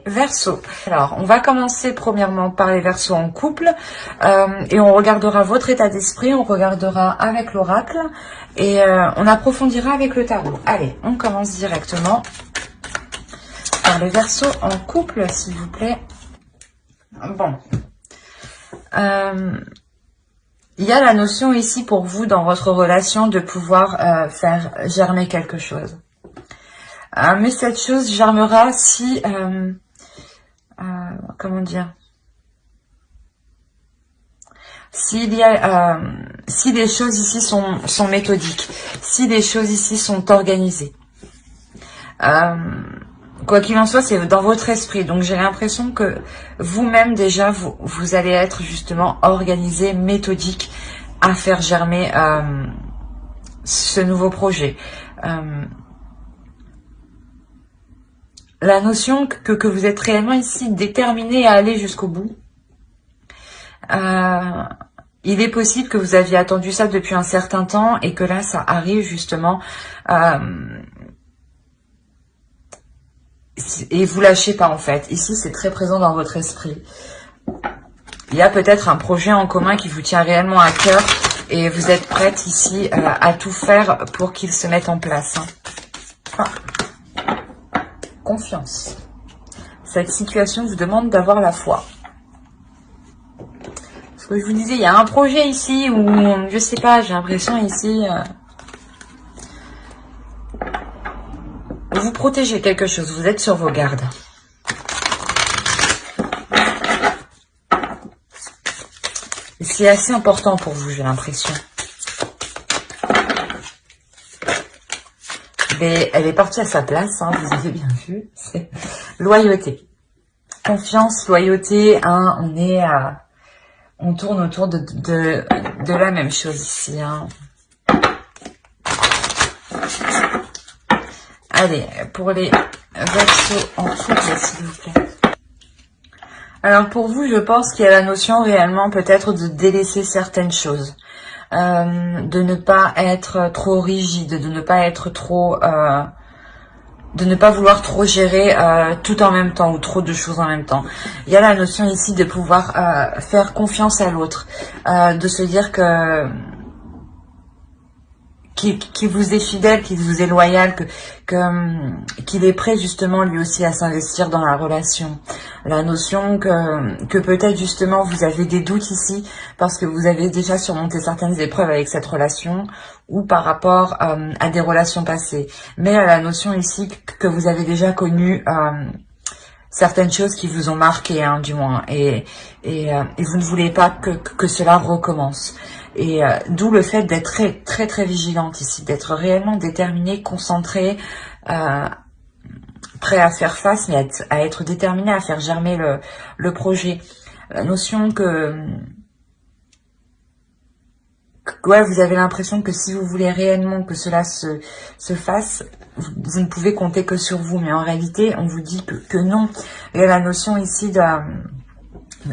Verseau. Alors, on va commencer premièrement par les Verseaux en couple et on regardera votre état d'esprit, on regardera avec l'oracle et on approfondira avec le tarot. Allez, on commence directement par les Verseaux en couple, s'il vous plaît. Bon. Il y a la notion ici pour vous dans votre relation de pouvoir faire germer quelque chose. Mais cette chose germera si... comment dire, s'il y a, si les choses ici sont méthodiques, si les choses ici sont organisées. Quoi qu'il en soit, c'est dans votre esprit. Donc j'ai l'impression que vous-même déjà, vous allez être justement organisé, méthodique à faire germer ce nouveau projet. La notion que vous êtes réellement ici déterminé à aller jusqu'au bout. Il est possible que vous aviez attendu ça depuis un certain temps et que là, ça arrive justement. Et vous lâchez pas en fait. Ici, c'est très présent dans votre esprit. Il y a peut-être un projet en commun qui vous tient réellement à cœur et vous êtes prête ici à tout faire pour qu'il se mette en place. Confiance. Cette situation vous demande d'avoir la foi. Ce que je vous disais, il y a un projet ici où, je sais pas, j'ai l'impression ici, vous protégez quelque chose, vous êtes sur vos gardes. Et c'est assez important pour vous, j'ai l'impression. Mais elle est partie à sa place, hein, vous avez bien vu. C'est loyauté. Confiance, loyauté, hein, on tourne autour de la même chose ici. Hein. Allez, pour les Verseaux en couple, s'il vous plaît. Alors pour vous, je pense qu'il y a la notion réellement peut-être de délaisser certaines choses. De ne pas être trop rigide, de ne pas être trop... de ne pas vouloir trop gérer tout en même temps ou trop de choses en même temps. Il y a la notion ici de pouvoir faire confiance à l'autre, de se dire que qu'il vous est fidèle, qu'il vous est loyal, qu'il est prêt justement lui aussi à s'investir dans la relation. La notion que peut-être justement vous avez des doutes ici parce que vous avez déjà surmonté certaines épreuves avec cette relation ou par rapport à des relations passées. Mais à la notion ici que vous avez déjà connu certaines choses qui vous ont marqué, hein, du moins, et vous ne voulez pas que cela recommence. Et d'où le fait d'être très très très vigilante ici, d'être réellement déterminée, concentrée, prêt à faire face, mais à être déterminé à faire germer le projet. La notion ouais, vous avez l'impression que si vous voulez réellement que cela se fasse, vous ne pouvez compter que sur vous. Mais en réalité, on vous dit que non. Il y a la notion ici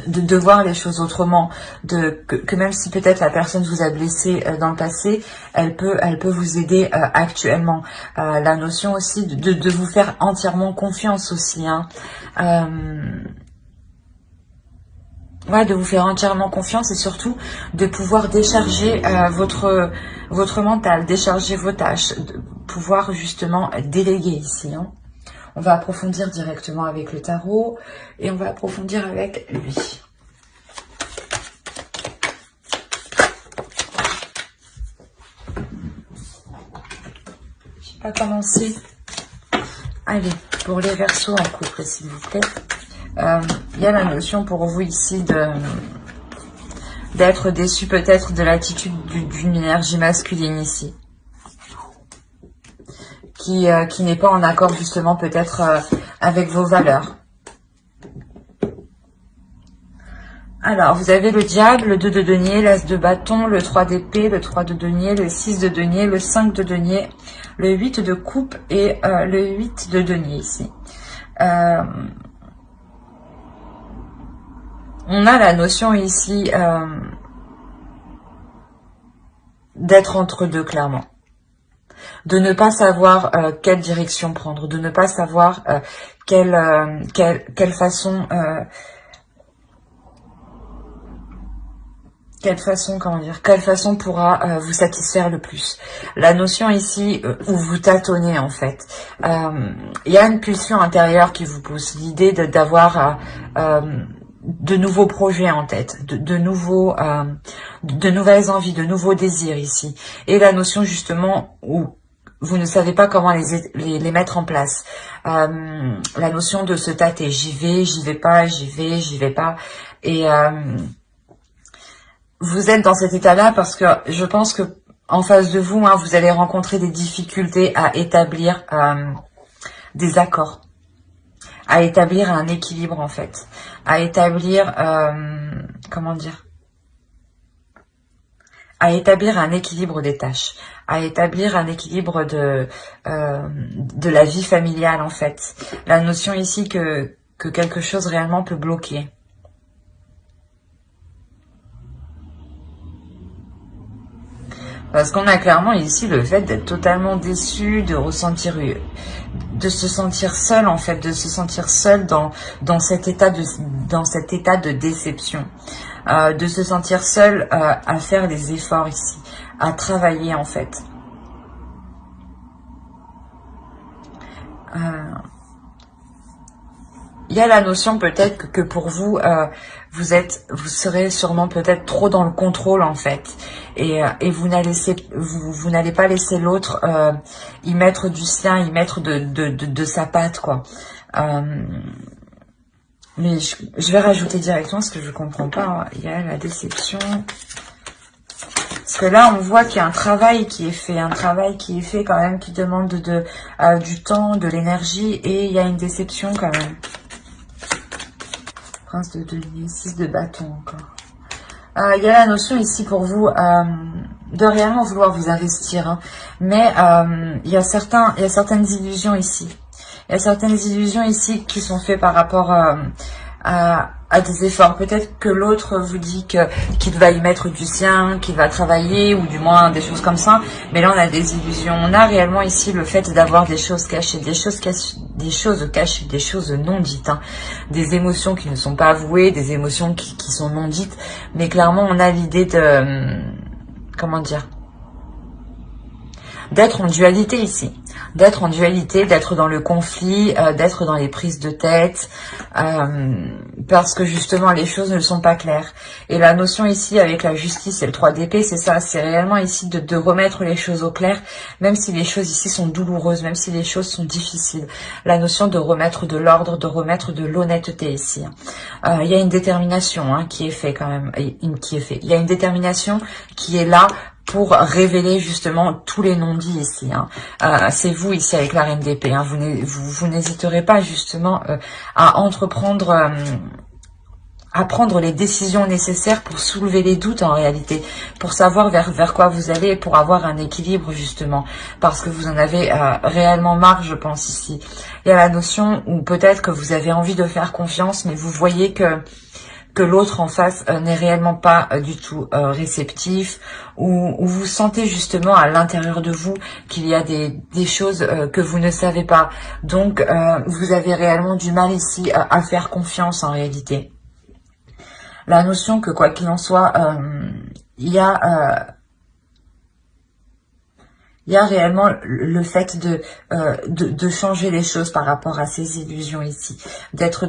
de voir les choses autrement, que même si peut-être la personne vous a blessé dans le passé, elle peut vous aider actuellement. La notion aussi de vous faire entièrement confiance aussi, hein. Ouais, de vous faire entièrement confiance et surtout de pouvoir décharger votre mental, décharger vos tâches, de pouvoir justement déléguer ici, hein. On va approfondir directement avec le tarot et on va approfondir avec lui. Je vais pas commencer. Allez, pour les Verseaux en couple, s'il vous plaît. Il y a la notion pour vous ici d'être déçu peut-être de l'attitude d'une énergie masculine ici. Qui n'est pas en accord justement peut-être avec vos valeurs. Alors, vous avez le diable, le 2 de denier, l'as de bâton, le 3 d'épée, le 3 de denier, le 6 de denier, le 5 de denier, le 8 de coupe et le 8 de denier ici. On a la notion ici d'être entre deux, clairement. De ne pas savoir quelle direction prendre, de ne pas savoir quelle façon... comment dire, quelle façon pourra vous satisfaire le plus. La notion ici où vous tâtonnez en fait. Il y a une pulsion intérieure qui vous pousse, l'idée d'avoir de nouveaux projets en tête, de nouvelles envies, de nouveaux désirs ici. Et la notion justement où vous ne savez pas comment les mettre en place. La notion de se tâter, j'y vais pas, j'y vais pas. Et vous êtes dans cet état-là parce que je pense que en face de vous, hein, vous allez rencontrer des difficultés à établir des accords, à établir un équilibre en fait, à établir, comment dire, à établir un équilibre des tâches, à établir un équilibre de la vie familiale en fait. La notion ici que quelque chose réellement peut bloquer. Parce qu'on a clairement ici le fait d'être totalement déçu, de ressentir, de se sentir seul en fait, de se sentir seul dans cet état de déception, de se sentir seul à faire des efforts ici, à travailler en fait. Il y a la notion peut-être que pour vous, vous serez sûrement peut-être trop dans le contrôle en fait, et vous n'allez pas laisser l'autre y mettre du sien, y mettre de sa patte quoi. Mais je vais rajouter directement parce que je comprends pas. Hein. Il y a la déception. Parce que là, on voit qu'il y a un travail qui est fait, quand même, qui demande du temps, de l'énergie, et il y a une déception quand même. Prince de denier, 6 de bâton encore. Il y a la notion ici pour vous de réellement vouloir vous investir, hein. Mais il y a certaines illusions ici. Il y a certaines illusions ici qui sont faites par rapport à des efforts. Peut-être que l'autre vous dit qu'il va y mettre du sien, qu'il va travailler, ou du moins des choses comme ça. Mais là, on a des illusions. On a réellement ici le fait d'avoir des choses cachées, des choses cachées, des choses non dites, hein. Des émotions qui ne sont pas avouées, des émotions qui sont non dites. Mais clairement, on a l'idée de... comment dire, d'être en dualité ici, d'être en dualité, d'être dans le conflit, d'être dans les prises de tête, parce que justement les choses ne sont pas claires. Et la notion ici avec la justice et le 3 d'épée, c'est ça, c'est réellement ici de remettre les choses au clair, même si les choses ici sont douloureuses, même si les choses sont difficiles. La notion de remettre de l'ordre, de remettre de l'honnêteté ici. Il y a une détermination qui est faite quand même, Il y a une détermination qui est là pour révéler justement tous les non-dits ici. C'est vous ici avec la reine d'épée. Vous n'hésiterez pas justement à entreprendre, à prendre les décisions nécessaires pour soulever les doutes en réalité, pour savoir vers quoi vous allez, pour avoir un équilibre justement, parce que vous en avez réellement marre, je pense ici. Il y a la notion où peut-être que vous avez envie de faire confiance, mais vous voyez que l'autre en face n'est réellement pas du tout réceptif, ou vous sentez justement à l'intérieur de vous qu'il y a des choses que vous ne savez pas. Donc, vous avez réellement du mal ici à faire confiance en réalité. La notion que quoi qu'il en soit, il y a réellement le fait de changer les choses par rapport à ces illusions ici, d'être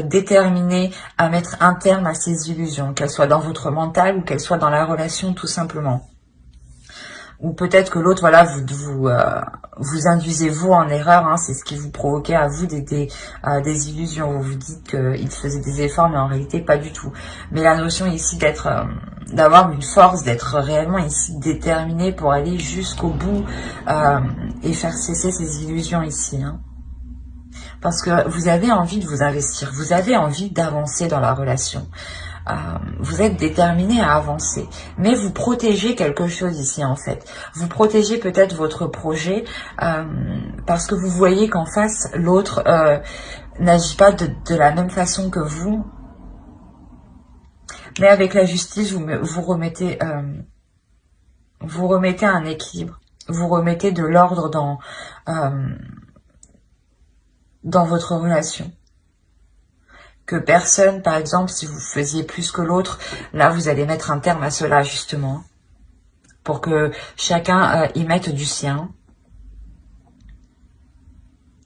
déterminé à mettre un terme à ces illusions, qu'elles soient dans votre mental ou qu'elles soient dans la relation tout simplement. Ou peut-être que l'autre, voilà, vous induisez vous en erreur, c'est ce qui vous provoquait à vous des illusions. Vous vous dites qu'il faisait des efforts, mais en réalité pas du tout. Mais la notion ici d'avoir une force, d'être réellement ici déterminé pour aller jusqu'au bout et faire cesser ces illusions ici. Parce que vous avez envie de vous investir, vous avez envie d'avancer dans la relation. Vous êtes déterminé à avancer, mais vous protégez quelque chose ici en fait. Vous protégez peut-être votre projet parce que vous voyez qu'en face, l'autre n'agit pas de la même façon que vous. Mais avec la justice, vous remettez un équilibre, vous remettez de l'ordre dans dans votre relation. Que personne, par exemple, si vous faisiez plus que l'autre, là, vous allez mettre un terme à cela, justement. Pour que chacun y mette du sien.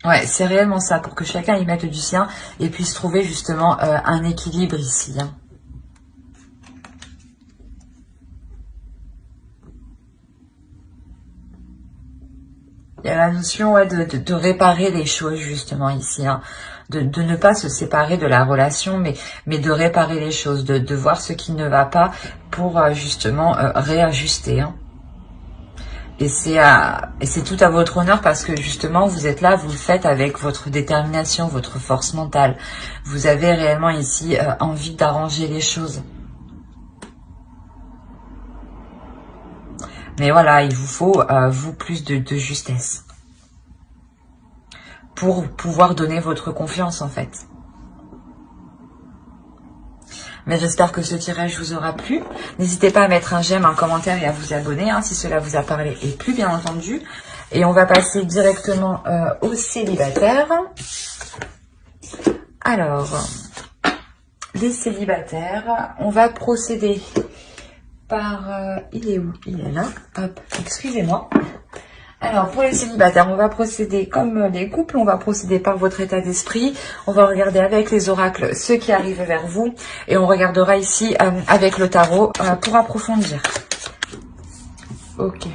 Ouais, c'est réellement ça, pour que chacun y mette du sien et puisse trouver, justement, un équilibre ici, hein. Il y a la notion de réparer les choses, justement, ici, hein. De ne pas se séparer de la relation, mais de réparer les choses, de voir ce qui ne va pas pour, justement, réajuster, hein. Et c'est tout à votre honneur parce que, justement, vous êtes là, vous le faites avec votre détermination, votre force mentale. Vous avez réellement, ici, envie d'arranger les choses. Mais voilà, il vous faut, vous, plus de justesse. Pour pouvoir donner votre confiance, en fait. Mais j'espère que ce tirage vous aura plu. N'hésitez pas à mettre un j'aime, un commentaire et à vous abonner, hein, si cela vous a parlé et plu, bien entendu. Et on va passer directement aux célibataires. Alors, les célibataires, on va procéder par... il est où? Il est là. Hop, excusez-moi. Alors, pour les célibataires, on va procéder comme les couples, on va procéder par votre état d'esprit. On va regarder avec les oracles ce qui arrive vers vous. Et on regardera ici avec le tarot pour approfondir. Ok.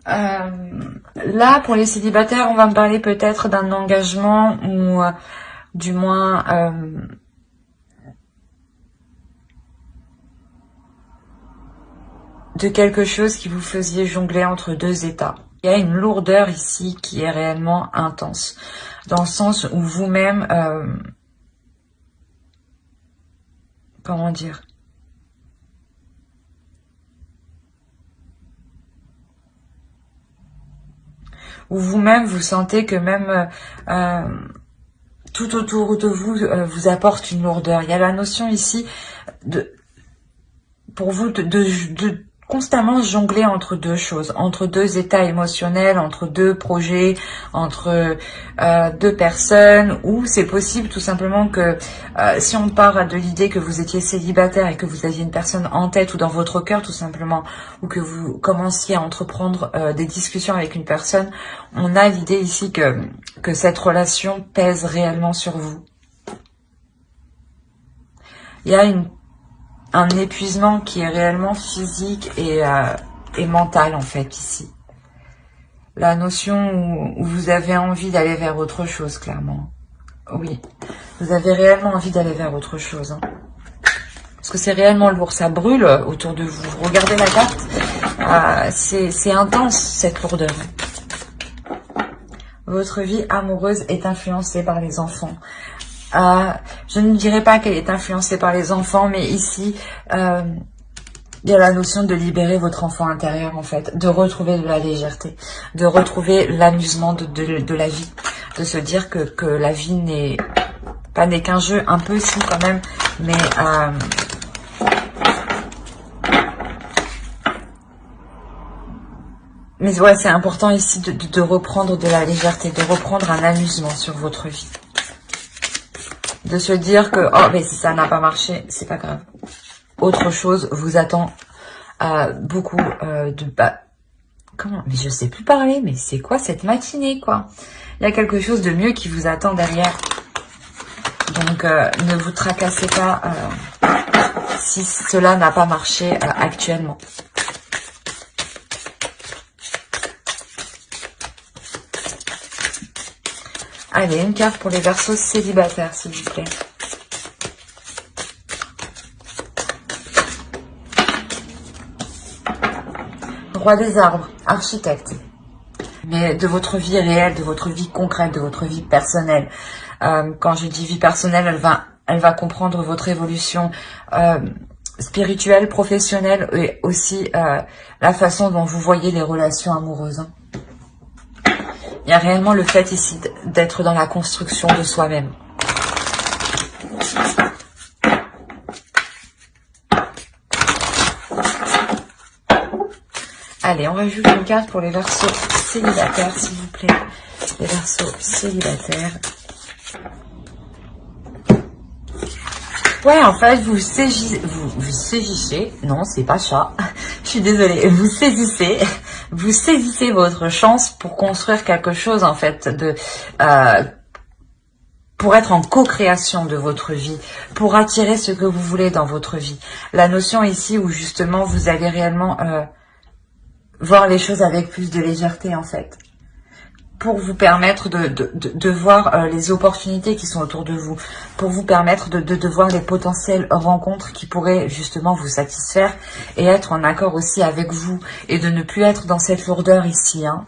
Là, pour les célibataires, on va me parler peut-être d'un engagement ou du moins... de quelque chose qui vous faisiez jongler entre deux états. Il y a une lourdeur ici qui est réellement intense, dans le sens où vous-même, comment dire, où vous-même vous sentez que même tout autour de vous vous apporte une lourdeur. Il y a la notion ici de, pour vous, de constamment jongler entre deux choses, entre deux états émotionnels, entre deux projets, entre deux personnes, ou c'est possible tout simplement que si on part de l'idée que vous étiez célibataire et que vous aviez une personne en tête ou dans votre cœur tout simplement, ou que vous commenciez à entreprendre des discussions avec une personne, on a l'idée ici que cette relation pèse réellement sur vous. Il y a un épuisement qui est réellement physique et mental en fait ici. La notion où vous avez envie d'aller vers autre chose, clairement. Oui, vous avez réellement envie d'aller vers autre chose. Hein. Parce que c'est réellement lourd, ça brûle autour de vous. Vous regardez la carte, c'est intense cette lourdeur. Votre vie amoureuse est influencée par les enfants. Je ne dirais pas qu'elle est influencée par les enfants, mais ici, il y a la notion de libérer votre enfant intérieur, en fait, de retrouver de la légèreté, de retrouver l'amusement de la vie, de se dire que la vie n'est qu'un jeu, un peu si quand même, mais ouais, c'est important ici de reprendre de la légèreté, de reprendre un amusement sur votre vie. De se dire que, oh, mais si ça n'a pas marché, c'est pas grave. Autre chose vous attend beaucoup comment? Mais je sais plus parler, mais c'est quoi cette matinée, quoi? Il y a quelque chose de mieux qui vous attend derrière. Donc, ne vous tracassez pas si cela n'a pas marché actuellement. Allez, une carte pour les Verseaux célibataires, s'il vous plaît. Roi des arbres, architecte. Mais de votre vie réelle, de votre vie concrète, de votre vie personnelle. Quand je dis vie personnelle, elle va comprendre votre évolution spirituelle, professionnelle et aussi la façon dont vous voyez les relations amoureuses. Il y a réellement le fait ici d'être dans la construction de soi-même. Allez, on rajoute une carte pour les Verseaux célibataires, s'il vous plaît. Les Verseaux célibataires. Ouais, en fait, vous saisissez, non, c'est pas ça, je suis désolée, vous saisissez votre chance pour construire quelque chose, en fait, pour être en co-création de votre vie, pour attirer ce que vous voulez dans votre vie. La notion ici où, justement, vous allez réellement voir les choses avec plus de légèreté, en fait, pour vous permettre de voir les opportunités qui sont autour de vous, pour vous permettre de voir les potentielles rencontres qui pourraient justement vous satisfaire et être en accord aussi avec vous et de ne plus être dans cette lourdeur ici. Hein.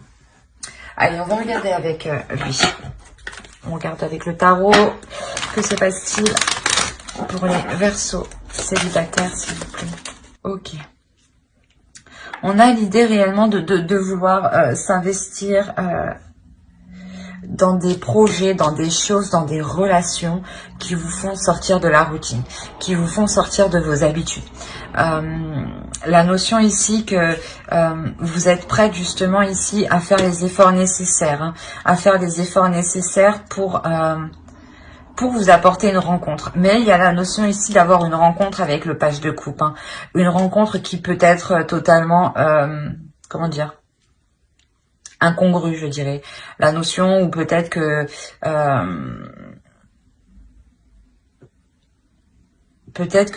Allez, on va regarder avec lui. On regarde avec le tarot. Que se passe-t-il pour les Verseaux célibataires, s'il vous plaît? Ok. On a l'idée réellement de vouloir s'investir dans des projets, dans des choses, dans des relations qui vous font sortir de la routine, qui vous font sortir de vos habitudes. La notion ici que vous êtes prête justement ici à faire les efforts nécessaires, hein, à faire les efforts nécessaires pour vous apporter une rencontre. Mais il y a la notion ici d'avoir une rencontre avec le page de coupe, hein, une rencontre qui peut être totalement, comment dire, incongru, je dirais. La notion où peut-être que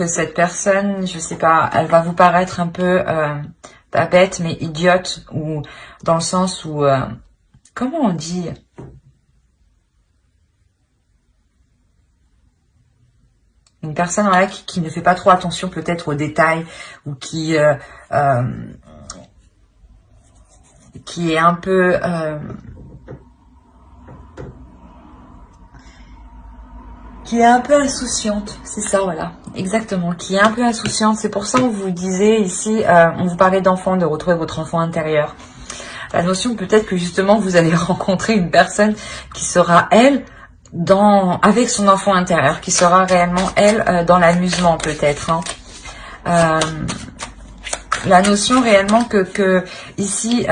cette personne, je sais pas, elle va vous paraître un peu pas bête mais idiote, ou dans le sens où comment on dit, une personne voilà, qui ne fait pas trop attention peut-être aux détails, ou qui est un peu insouciante, c'est ça, voilà, exactement, qui est un peu insouciante. C'est pour ça qu'on vous disait ici, on vous parlait d'enfant, de retrouver votre enfant intérieur. La notion peut-être que justement vous allez rencontrer une personne qui sera elle avec son enfant intérieur, qui sera réellement elle dans l'amusement peut-être. Hein. La notion réellement que ici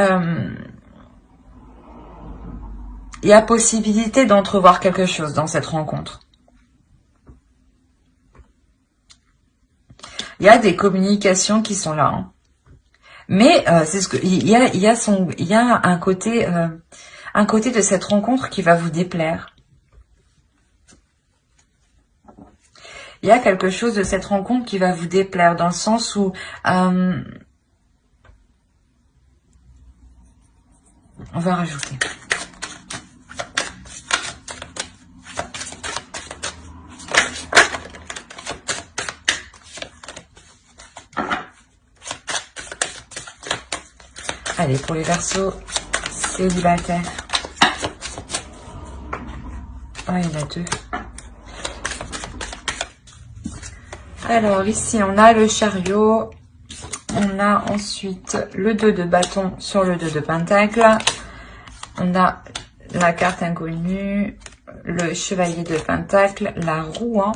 il y a possibilité d'entrevoir quelque chose dans cette rencontre. Il y a des communications qui sont là, hein. Mais c'est ce que il y a un côté de cette rencontre qui va vous déplaire. Il y a quelque chose de cette rencontre qui va vous déplaire dans le sens où on va rajouter. Allez, pour les Verseaux célibataires. Ah, il y en a deux. Alors, ici, on a le chariot. On a ensuite le 2 de bâton sur le 2 de pentacle. On a la carte inconnue, le chevalier de pentacle, la roue, hein,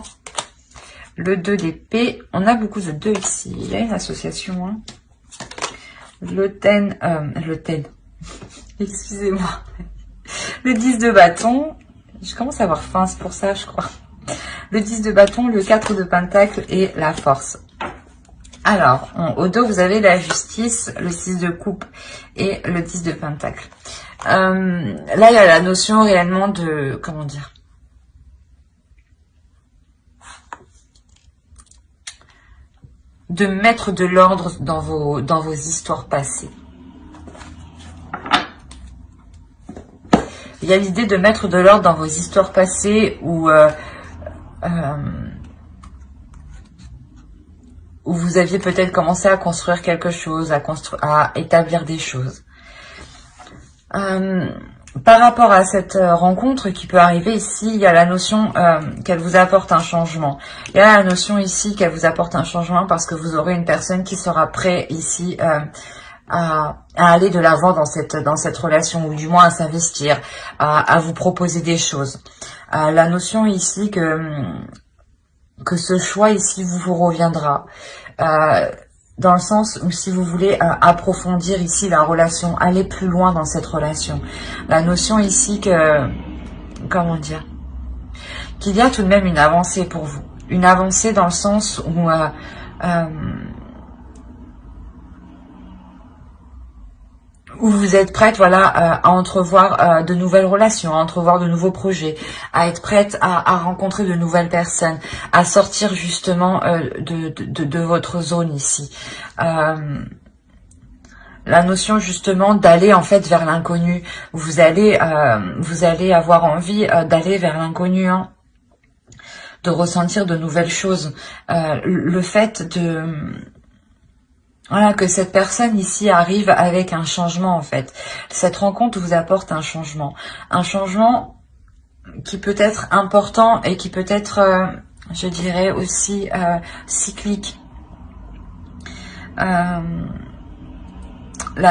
le 2 d'épée. On a beaucoup de 2 ici. Il y a une association, hein. Excusez-moi. Le 10 de bâton. Je commence à avoir faim, c'est pour ça, je crois. Le 10 de bâton, le 4 de pentacle et la force. Alors, au dos, vous avez la justice, le 6 de coupe et le 10 de pentacle. Là, il y a la notion réellement de... Comment dire ? De mettre de l'ordre dans vos histoires passées. Il y a l'idée de mettre de l'ordre dans vos histoires passées où vous aviez peut-être commencé à construire quelque chose, à établir des choses. Par rapport à cette rencontre qui peut arriver ici, il y a la notion qu'elle vous apporte un changement. Il y a la notion ici qu'elle vous apporte un changement parce que vous aurez une personne qui sera prête ici à aller de l'avant dans cette relation, ou du moins à s'investir, à vous proposer des choses. La notion ici que ce choix ici vous reviendra. Dans le sens où si vous voulez approfondir ici la relation, aller plus loin dans cette relation. La notion ici que, comment dire, qu'il y a tout de même une avancée pour vous. Une avancée dans le sens où vous êtes prête, voilà, à entrevoir de nouvelles relations, à entrevoir de nouveaux projets, à être prête à rencontrer de nouvelles personnes, à sortir justement de votre zone ici. La notion justement d'aller en fait vers l'inconnu. Vous allez avoir envie d'aller vers l'inconnu, hein, de ressentir de nouvelles choses. Le fait de... Voilà, que cette personne ici arrive avec un changement en fait. Cette rencontre vous apporte un changement. Un changement qui peut être important et qui peut être, je dirais aussi, cyclique. La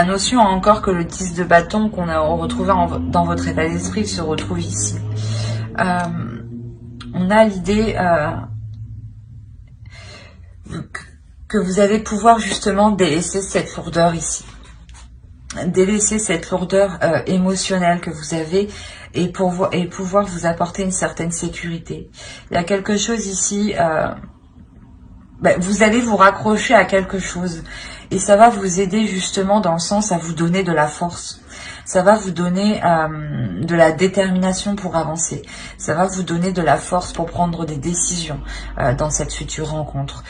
notion encore que le 10 de bâton qu'on a retrouvé dans votre état d'esprit se retrouve ici. On a l'idée que vous allez pouvoir justement délaisser cette lourdeur ici. Délaisser cette lourdeur émotionnelle que vous avez et pouvoir vous apporter une certaine sécurité. Il y a quelque chose ici, vous allez vous raccrocher à quelque chose et ça va vous aider justement dans le sens à vous donner de la force. Ça va vous donner de la détermination pour avancer. Ça va vous donner de la force pour prendre des décisions dans cette future rencontre.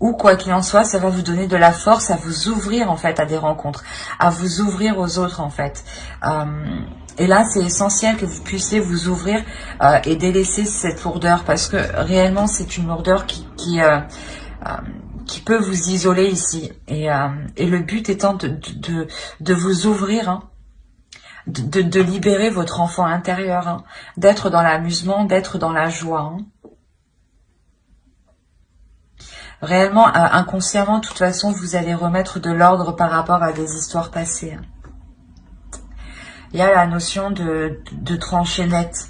Ou quoi qu'il en soit, ça va vous donner de la force à vous ouvrir en fait à des rencontres, à vous ouvrir aux autres en fait. Et là, c'est essentiel que vous puissiez vous ouvrir et délaisser cette lourdeur parce que réellement, c'est une lourdeur qui peut vous isoler ici. Et le but étant de vous ouvrir, hein, de libérer votre enfant intérieur, hein, d'être dans l'amusement, d'être dans la joie. Hein. Réellement, inconsciemment, de toute façon, vous allez remettre de l'ordre par rapport à des histoires passées. Hein. Il y a la notion de trancher net.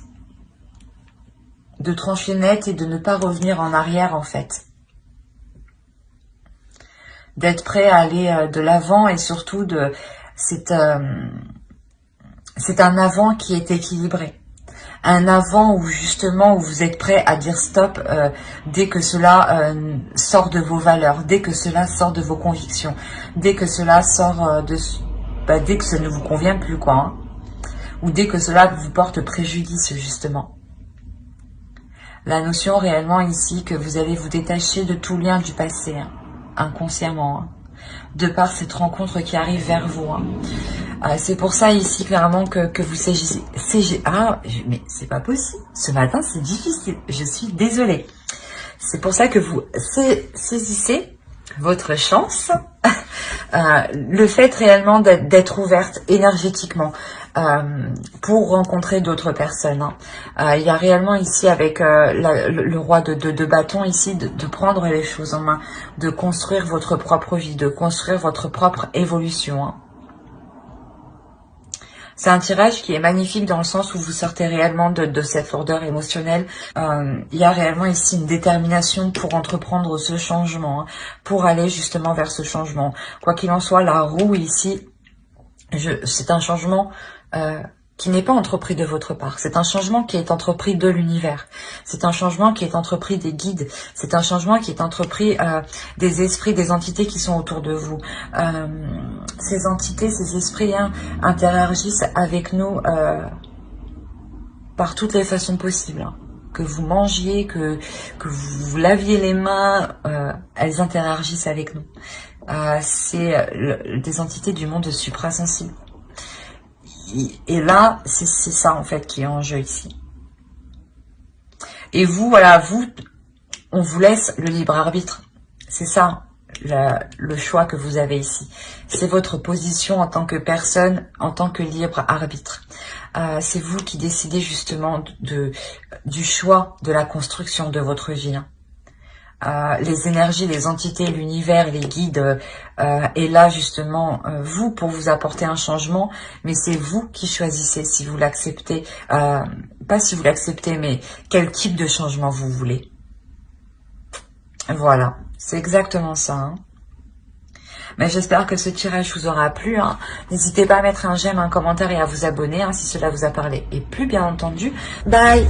De trancher net et de ne pas revenir en arrière, en fait. D'être prêt à aller de l'avant et surtout c'est un avant qui est équilibré. Un avant où justement où vous êtes prêt à dire stop dès que cela sort de vos valeurs, dès que cela sort de vos convictions, dès que cela sort dès que ça ne vous convient plus quoi, hein, ou dès que cela vous porte préjudice justement. La notion réellement ici que vous allez vous détacher de tout lien du passé, hein, inconsciemment, hein, de par cette rencontre qui arrive vers vous. Hein. C'est pour ça ici clairement que vous saisissez. Ah, mais c'est pas possible. Ce matin, c'est difficile. Je suis désolée. C'est pour ça que vous saisissez votre chance. Le fait réellement d'être ouverte énergétiquement pour rencontrer d'autres personnes. Hein. Il y a réellement ici avec le roi de bâton ici de prendre les choses en main, de construire votre propre vie, de construire votre propre évolution. Hein. C'est un tirage qui est magnifique dans le sens où vous sortez réellement de cette lourdeur émotionnelle. Il y a réellement ici une détermination pour entreprendre ce changement, hein, pour aller justement vers ce changement. Quoi qu'il en soit, la roue ici, c'est un changement qui n'est pas entrepris de votre part. C'est un changement qui est entrepris de l'univers. C'est un changement qui est entrepris des guides. C'est un changement qui est entrepris des esprits, des entités qui sont autour de vous. Ces entités, ces esprits hein, interagissent avec nous par toutes les façons possibles. Hein. Que vous mangiez, que vous vous laviez les mains, elles interagissent avec nous. C'est des entités du monde suprasensible. Et là, c'est ça en fait qui est en jeu ici. Et vous, voilà, on vous laisse le libre arbitre. C'est ça, le choix que vous avez ici. C'est votre position en tant que personne, en tant que libre arbitre. C'est vous qui décidez justement du choix de la construction de votre vie. Hein. Les énergies, les entités, l'univers, les guides, et là justement vous pour vous apporter un changement, mais c'est vous qui choisissez si vous l'acceptez, pas si vous l'acceptez, mais quel type de changement vous voulez. Voilà, c'est exactement ça. Hein. Mais j'espère que ce tirage vous aura plu. Hein. N'hésitez pas à mettre un j'aime, un commentaire et à vous abonner hein, si cela vous a parlé. Et plus bien entendu, bye!